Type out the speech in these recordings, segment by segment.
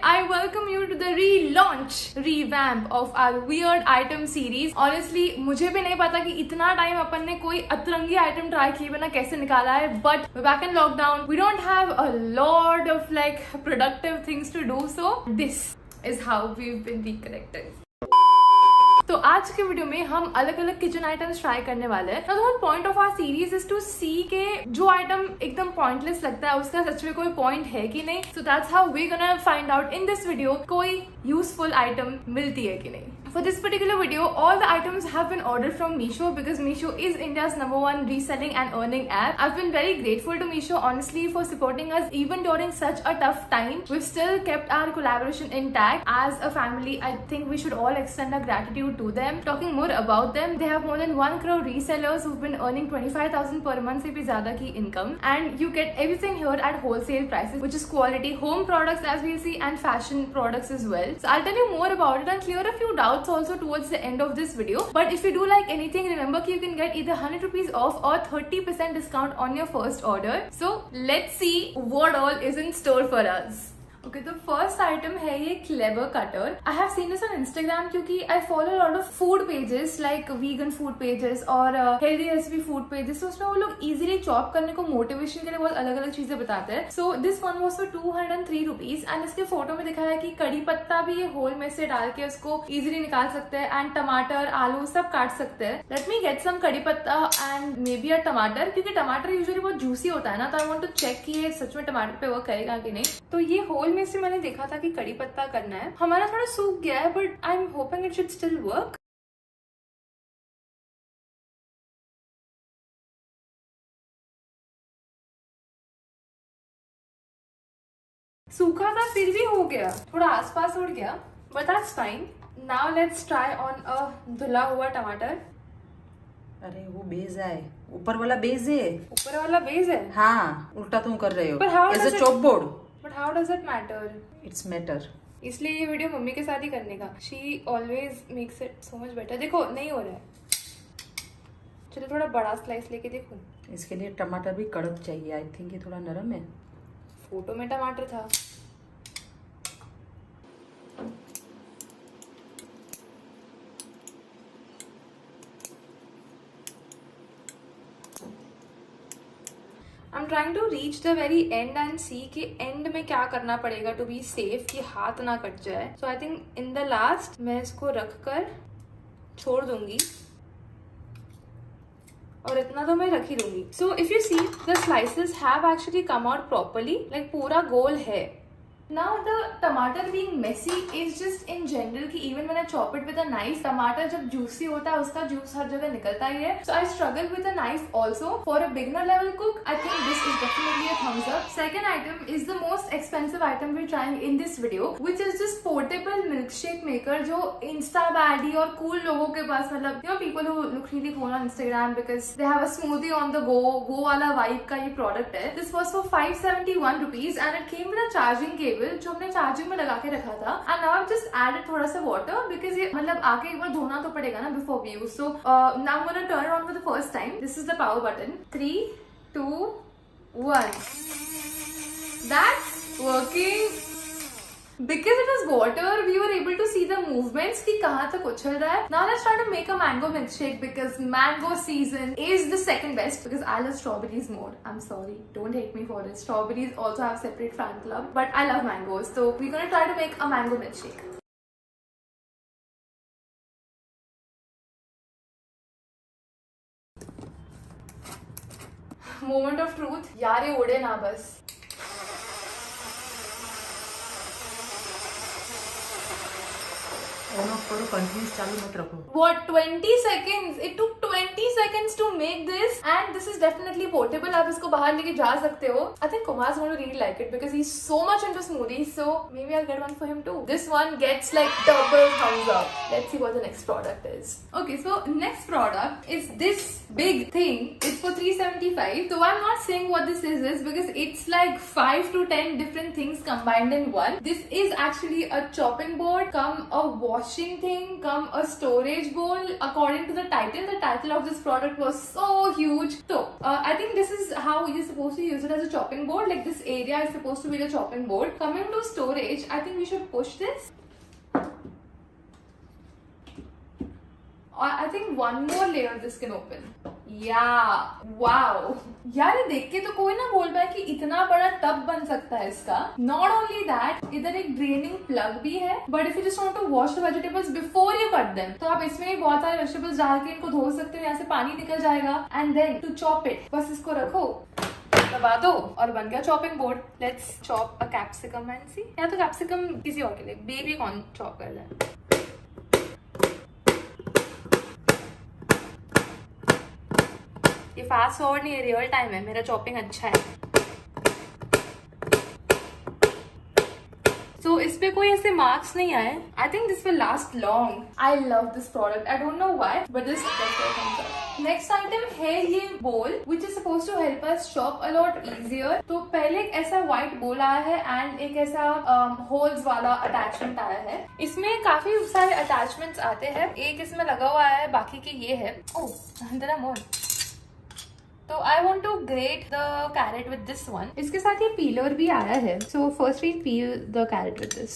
I welcome you to the revamp of our weird item series. Honestly, मुझे भी नहीं पता कि इतना टाइम अपन ने कोई अतरंगी आइटम ट्राई किए बिना कैसे निकाला है. But we're back in lockdown. We don't have a lot of like productive things to do. So this is how we've been reconnected. तो आज के वीडियो में हम अलग अलग किचन आइटम्स ट्राई करने वाले हैं. The whole point of our series is to see के जो आइटम एकदम पॉइंटलेस लगता है उसका सच में कोई पॉइंट है कि नहीं. So that's how we gonna find out in this video कोई यूजफुल आइटम मिलती है कि नहीं. For this particular video, all the items have been ordered from Meesho because Meesho is India's #1 reselling and earning app. I've been very grateful to Meesho honestly for supporting us even during such a tough time. We've still kept our collaboration intact. As a family, I think we should all extend our gratitude to them. Talking more about them, they have more than 1 crore resellers who've been earning 25,000 per month se bhi zyada ki income, and you get everything here at wholesale prices, which is quality home products as we'll see and fashion products as well. So I'll tell you more about it and clear a few doubts also towards the end of this video. But if you do like anything, remember you can get either 100 rupees off or 30% discount on your first order. So let's see what all is in store for us. Okay, the first item है ये Clever Cutter. I have seen this on Instagram क्योंकि I follow a lot of food pages like vegan food pages और healthy recipe food pages. तो उसमें वो लोग easily chop करने को motivation के लिए बहुत अलग अलग चीजें बताते हैं. So this one was for 203 rupees and इसके फोटो में दिखाया है कि कड़ी पत्ता भी ये होल में से डाल के उसको easily निकाल सकते हैं and टमाटर आलू सब काट सकते हैं. Let me get some कड़ी पत्ता and maybe a टमाटर क्योंकि टमाटर यूजुअली बहुत जूसी होता है ना, तो I want to check कि ये सच में टमाटर पे वर्क करेगा कि नहीं. तो ये होल में से मैंने देखा था कि कड़ी पत्ता करना है. हमारा थोड़ा सूख गया है but I am hoping it should still work. सूखा था फिर भी हो गया, थोड़ा आसपास उड़ गया but that's fine. Now let's try on a धुला हुआ टमाटर. अरे वो बेज है, ऊपर वाला बेज है. ऊपर वाला बेस है. हाँ, उल्टा तुम कर रहे हो. But how as does a it- chop board. But how does it matter? It's matter. इसलिए ये वीडियो मम्मी के साथ ही करने का. She always makes it so much better. देखो नहीं हो रहा है. चलो थोड़ा बड़ा स्लाइस लेके देखो. इसके लिए टमाटर भी कड़क चाहिए. आई थिंक ये थोड़ा नरम है. फोटो में टमाटर था. I'm trying to reach the very end and see कि end में क्या करना पड़ेगा to be safe कि हाथ ना कट जाए. So I think in the last मैं इसको रख कर छोड़ दूंगी और इतना तो मैं रख ही दूंगी. So if you see the slices have actually come out properly, like पूरा गोल है. Now the tomato being messy is just in general कि even when I chop it with a knife, टमाटर जब juicy होता है उसका juice हर जगह निकलता ही है. So I struggle with a knife also. For a beginner level cook, I think this is definitely a thumbs up. Second item is the most expensive item we're trying in this video, which is this portable milkshake maker जो Insta baddie और cool लोगों के पास मतलब you know people who look really cool on Instagram because they have a smoothie on the go वाला vibe का ये product है. This was for 571 rupees and it came with a charging cable जो हमने charging में लगा के रखा था. And now I just added थोड़ा सा वाटर बिकॉज ये मतलब आके एक बार धोना तो पड़ेगा ना before we use. So now I am gonna turn on for the first time. This is the power button. 3, 2, 1. That's working. Because it was water, we were able to see the movements कि कहाँ तक उछल रहा है. Now let's try to make a mango milkshake because mango season is the second best because I love strawberries more. I'm sorry, don't hate me for it. Strawberries also have separate fan club, but I love mangoes. So we're gonna try to make a mango milkshake. Moment of truth. यार ये उड़े ना बस. On off करो, continuous चालू मत रखो. What 20 seconds? It took 20 seconds to make this and this is definitely portable. आप इसको बाहर लेके जा सकते हो. I think Kumar's going to really like it because he's so much into smoothies. So maybe I'll get one for him too. This one gets like double thumbs up. Let's see what the next product is. Okay, so next product is this big thing. It's for 375. So I'm not saying what this is because it's like 5 to 10 different things combined in one. This is actually a chopping board, come a washing thing, come a storage bowl. According to the title of this product was so huge. So I think this is how you're supposed to use it as a chopping board. Like this area is supposed to be the chopping board. Coming to storage, I think we should push this. I think one more layer this can open. Yeah, wow. यार ये देख के तो कोई ना बोल पाए कि इतना बड़ा टब बन सकता है इसका. Not only that, इधर एक ड्रेनिंग प्लग भी है. But if you just want to wash the vegetables before you cut them, तो आप इसमें भी बहुत सारे वेजिटेबल्स डाल के इनको धो सकते हो. यहाँ से पानी निकल जाएगा. And then to chop it, बस इसको रखो, दबा दो और बन गया chopping board. Let's chop a capsicum and see. या तो कैप्सिकम किसी और के लिए, बेबी कॉर्न चॉप कर दें. ये फास्ट फॉरवर्ड नहीं है, रियल टाइम है. मेरा चॉपिंग अच्छा है. So, इस पे कोई ऐसे मार्क्स नहीं आए. I think this will last long. I love this product. I don't know why, but this next item है ये bowl which is suppose to help us chop a lot easier. तो पहले एक ऐसा व्हाइट बोल आया है एंड एक ऐसा होल्स वाला अटैचमेंट आया है. इसमें काफी सारे अटैचमेंट्स आते हैं. एक इसमें लगा हुआ है, बाकी के ये है. Oh, there are more. तो I want to grate the carrot with this one. इसके साथ ये पीलर भी आया है. So first we peel the carrot with this.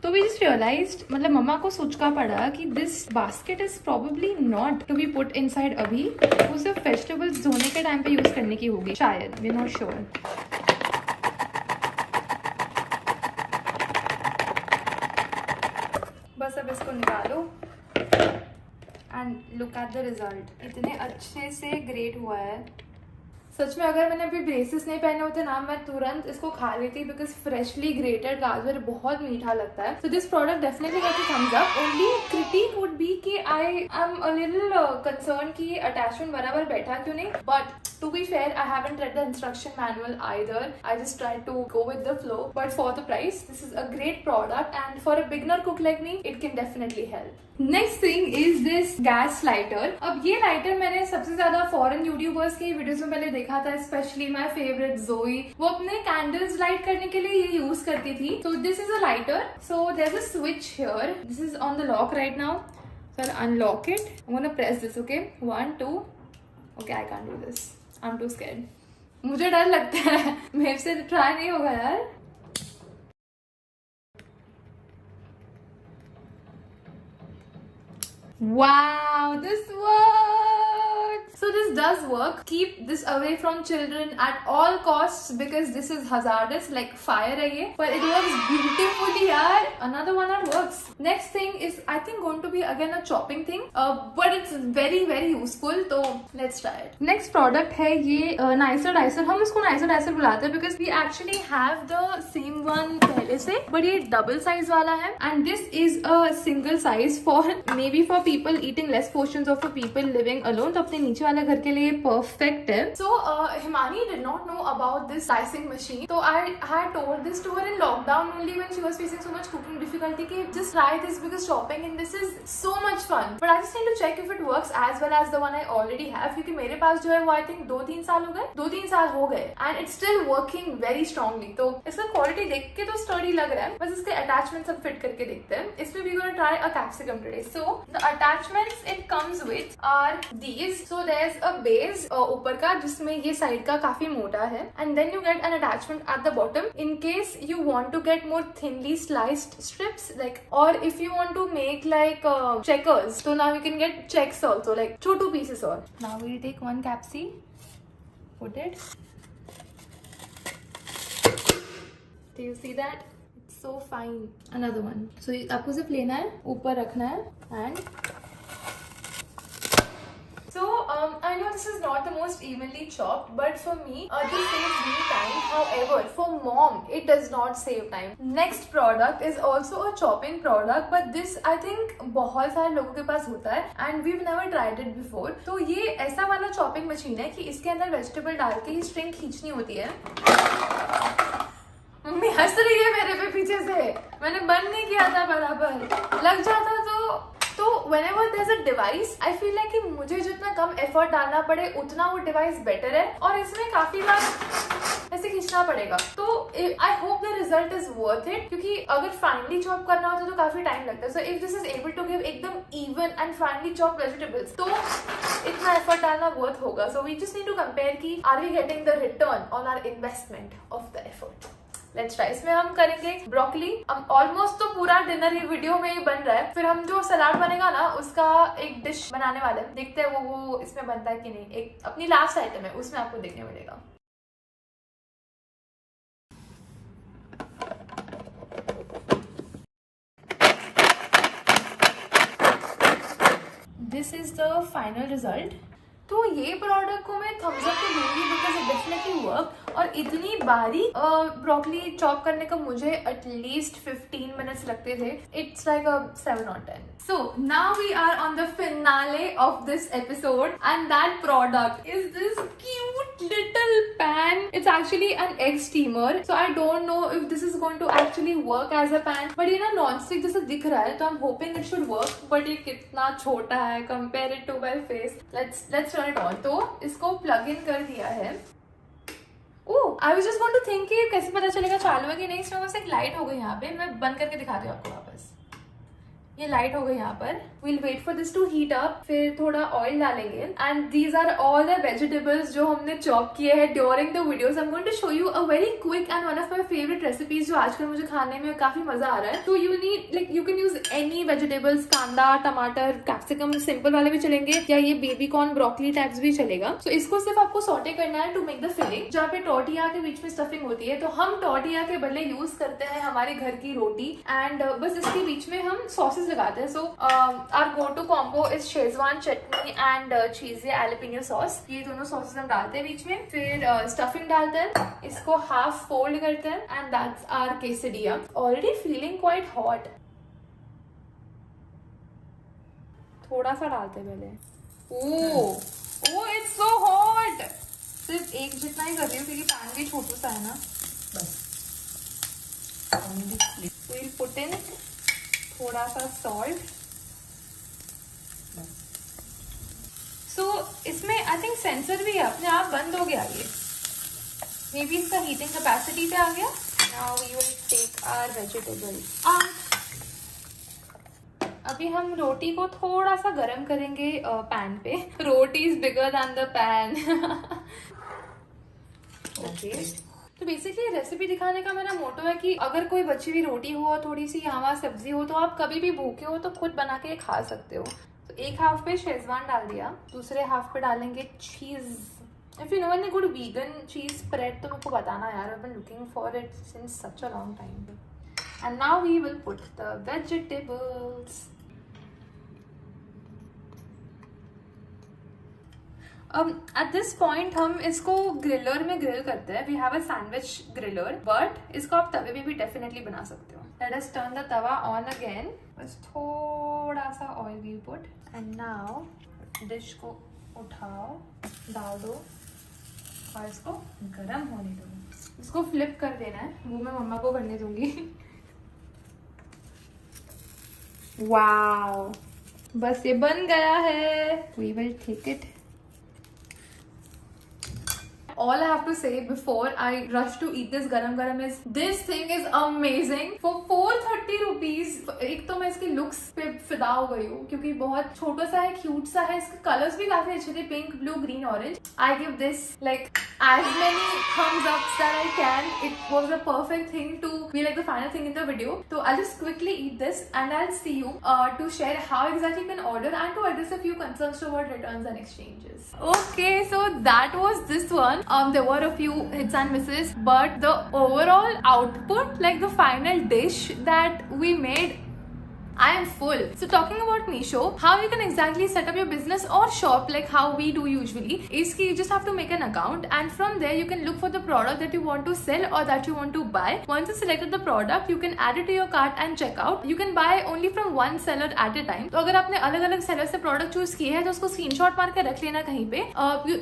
तो वी जस्ट रियलाइज्ड, मतलब मम्मा को सोचना पड़ा कि this basket is probably not to be put inside अभी. वो सिर्फ वेजिटेबल्स धोने के टाइम पे यूज करने की होगी शायद. We not sure. बस अब इसको निकालो and look at the result. इतने अच्छे से ग्रेट हुआ है. सच में अगर मैंने अभी ब्रेसेस नहीं पहने होते ना, मैं तुरंत इसको खा लेती बिकॉज फ्रेशली ग्रेटेड गाजर बहुत मीठा लगता है. So this product definitely get a thumbs up. Only critic would be कि I am a little concern कि अटैचमेंट बराबर बैठा क्यों नहीं. But to be fair, I haven't read the instruction manual either. I just tried to go with the flow. But for the price, this is a great product, and for a beginner cook like me, it can definitely help. Next thing is this gas lighter. अब ये lighter मैंने सबसे ज्यादा foreign YouTubers की videos में पहले देखा था, स्पेशली माय फेवरेट जोई. वो अपने कैंडल्स लाइट करने के लिए ये यूज करती थी. So this is a lighter. So there's a switch here. This is on the lock right now. So I'll unlock it. I'm gonna press this. Okay, 1, 2. Okay, I can't do this. I'm too scared. मुझे डर लगता है. मेरे से try नहीं होगा यार. Wow, this works. So this does work. Keep this away from children at all costs because this is hazardous, like fire है ये. But it works beautifully यार. Another one that works. Next thing is I think going to be again a chopping thing, but it's very very useful. तो let's try it. Next product है ये nicer dicer. हम इसको nicer dicer बुलाते हैं because we actually have the same one पहले से, but ये double size वाला है and this is a single size for maybe for people eating less portions or for people living alone. तो अपने नीचे वाले घर के लिए perfect है. So Himani did not know about this dicing machine. So I had told this to her in lockdown only when she was facing so much cooking difficulty कि just try this because chopping in this is so much fun. But I just need to check if it works as well as the one I already have क्योंकि मेरे पास जो है वो I think 2-3 साल हो गए. 2-3 साल हो गए and it's still working very strongly. तो इसका क्वालिटी देख के तो स्टर्डी लग रहा है. बस इसके अटैचमेंट सब फिट करके देखते हैं. इसमें we gonna try a capsicum today. So the attachments it comes with are these. So there's a base ऊपर का जिसमें ये साइड का काफी मोटा है and then you get an attachment at the bottom in case you want to get more thinly sliced strips, like, or if you want to make like checkers, so now you can get checks also, like 2 pieces. Or now we'll take one capsi, put it. Do you see that? It's so fine. Another one. So आपको सिर्फ लेना है, ऊपर रखना है and so I know this is not the most evenly chopped, but for me this saves me time. However, for mom it does not save time. Next product is also a chopping product, but this I think बहुत सारे लोगों के पास होता है and we've never tried it before. तो ये ऐसा वाला chopping machine है कि इसके अंदर vegetable डाल के ही string खींचनी होती है. मम्मी हंस रही है मेरे पे पीछे से. मैंने बंद नहीं किया था बराबर. लग जाता तो whenever there's a device, I feel like कि मुझे जितना कम effort डालना पड़े उतना वो device better है. और इसमें काफी बार ऐसे खींचना पड़ेगा। तो I hope the result is worth it, क्योंकि अगर फाइनली चॉप करना होता तो काफी टाइम लगता है। So if this is able to give एकदम even and finally chop vegetables, तो इतना एफर्ट डालना वर्थ होगा। So we just need to compare कि are we getting the return on our investment of the effort. Let's try. इसमें हम करेंगे broccoli. Almost तो पूरा डिनर ये वीडियो में ही बन रहा है, फिर हम जो सलाद बनेगा ना उसका एक डिश बनाने वाले हैं, देखते हैं वो इसमें बनता है कि नहीं। एक अपनी लास्ट आइटम है उसमें आपको देखने मिलेगा। This is the final result. तो ये प्रोडक्ट को मैं थम्स अप तो दूंगी बिकॉज इट डेफिनेटली वर्क। और इतनी बारीक ब्रोकली चॉप करने का मुझे एटलीस्ट 15 मिनट्स लगते थे। It's like a 7 or 10. So now we are on the finale of this episode and that product is this cute little pan. It's actually an egg steamer. So I don't know if this is going to actually work as a pan, but ये ना non-stick जैसा दिख रहा है, तो I'm hoping it should work. But ये कितना छोटा है compare it to my face. Let's turn it on. तो इसको plug in कर दिया है। I was just going to think कि कैसे पता चलेगा चालू है कि नहीं। इसमें बस एक लाइट हो गई यहाँ पे, मैं बंद करके दिखाती हूँ आपको वापस। ये लाइट हो गई यहाँ पर। We'll wait for this to heat up. फिर थोड़ा ऑयल डालेंगे and these are all the vegetables जो हमने चॉप किए हैं during the videos. I'm going to show you a very quick and one of my favorite recipes जो आजकल मुझे खाने में काफी मजा आ रहा है। तो you can use any vegetables, कांदा, टमाटर, कैप्सिकम, सिंपल वाले भी चलेंगे या ये बेबी कॉर्न, ब्रोकली टाइप्स भी चलेगा। तो इसको सिर्फ आपको सॉटे करना है टू मेक द फिलिंग। जहाँ पे टोर्टिया के बीच में स्टफिंग होती है, तो हम टोर्टिया के बदले यूज करते हैं हमारे घर की रोटी एंड बस इसके बीच में हम सॉसेस लगाते हैं। So our go to combo is schezwan chutney and cheesy jalapeno sauce. ये दोनों सॉसेस हम डालते हैं बीच में, फिर स्टफिंग डालते हैं, इसको हाफ फोल्ड करते हैं and that's our quesadilla. Already feeling quite hot. थोड़ा सा डालते हैं पहले। Oh it's so hot. सिर्फ एक जितना ही कर रही हूँ क्योंकि पैन भी छोटू सा है ना। We'll put in थोड़ा सा सॉल्ट। सो इसमें आई थिंक सेंसर भी है, अपने आप बंद हो गया ये। मे बी इसका हीटिंग कैपेसिटी पे आ गया। Now we will take our vegetable out. अभी हम रोटी को थोड़ा सा गरम करेंगे पैन पे। Roti is bigger than the pan. Okay, तो बेसिकली रेसिपी दिखाने का मेरा मोटो है कि अगर कोई बची हुई रोटी हो, थोड़ी सी यहाँ सब्जी हो, तो आप कभी भी भूखे हो तो खुद बना के खा सकते हो। तो एक हाफ पे शेजवान डाल दिया, दूसरे हाफ पे डालेंगे cheese. If you know any good vegan cheese spread तो मुझको बताना यार। I been looking for it since such a long time. And now we will put the vegetables. At this point हम इसको ग्रिलर में grill करते हैं। We have a sandwich griller, but इसको आप तवे पे भी डेफिनेटली बना सकते हो। Let us turn the tawa on again. बस थोड़ा सा oil we put and now dish को उठाओ, डाल दो और इसको गरम होने दो। इसको फ्लिप कर देना है, वो मैं मम्मा को करने दूंगी। वाओ, बस ये बन गया है। We will take it. All I have to say before I rush to eat this garam garam is this thing is amazing. For 430 rupees, एक तो मैं इसके लुक्स पे फिदा हो गई हूँ क्योंकि बहुत छोटा सा है, क्यूट सा है। इसके कलर्स भी काफी अच्छे थे, pink, blue, green, orange. I give this like as many thumbs ups that I can. It was a perfect thing to be like the final thing in the video. So I'll just quickly eat this and I'll see you to share how exactly you can order and to address a few concerns toward returns and exchanges. Okay, so that was this one. There were a few hits and misses, but the overall output, like the final dish that we made, I am full. So talking about Meesho, how you can exactly set up your business or shop like how we do usually is you just have to make an account and from there you can look for the product that you want to sell or that you want to buy. Once you selected the product, you can add it to your cart and check out. You can buy only from one seller at a time. तो अगर आपने अलग अलग seller से product choose किए हैं तो उसको स्क्रीनशॉट मार के रख लेना कहीं पे,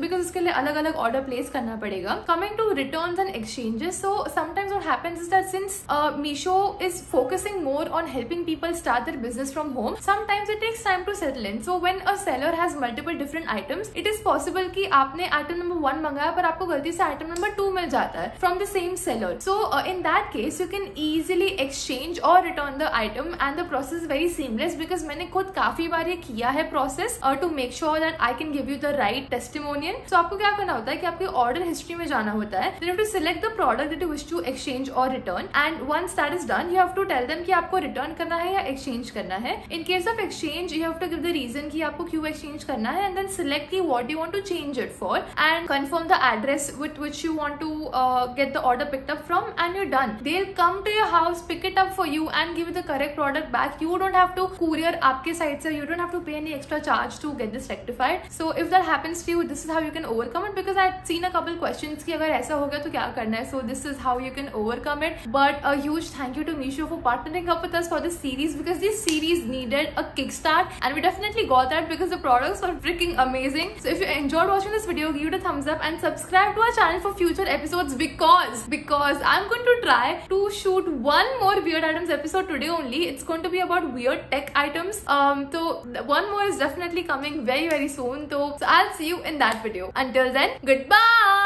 बिकॉज उसके लिए अलग अलग ऑर्डर प्लेस करना पड़ेगा. Coming to returns and exchanges, so sometimes what happens is that since Meesho is focusing more on helping people start their business from home, sometimes it takes time to settle in. So when a seller has multiple different items, it is possible कि आपने item number 1 मंगाया पर आपको गलती से item number 2 मिल जाता है from the same seller. So in that case you can easily exchange or return the item and the process is very seamless because मैंने खुद काफी बार ये किया है process to make sure that I can give you the right testimonial. So आपको क्या करना होता है कि आपके order history में जाना होता है. Then you have to select the product that you wish to exchange or return, and once that is done you have to tell them कि आपको return करना है या exchange करना है. In case of exchange you have to give the reason कि आपको क्यों exchange करना है, and then select कि what you want to change it for and confirm the address with which you want to get the order picked up from, and you're done. They'll come to your house, pick it up for you and give you the correct product back. You don't have to courier आपके side से, you don't have to pay any extra charge to get this rectified. So if that happens to you, this is how you can overcome it, because I've seen a couple questions कि अगर ऐसा हो गया तो क्या करना है. So this is how you can overcome it. But a huge thank you to Meesho for partnering up with us for this series, because this series needed a kickstart and we definitely got that because the products were freaking amazing. So if you enjoyed watching this video, give it a thumbs up and subscribe to our channel for future episodes, because I'm going to try to shoot one more weird items episode today only. It's going to be about weird tech items. So one more is definitely coming very soon. So I'll see you in that video. Until then, goodbye.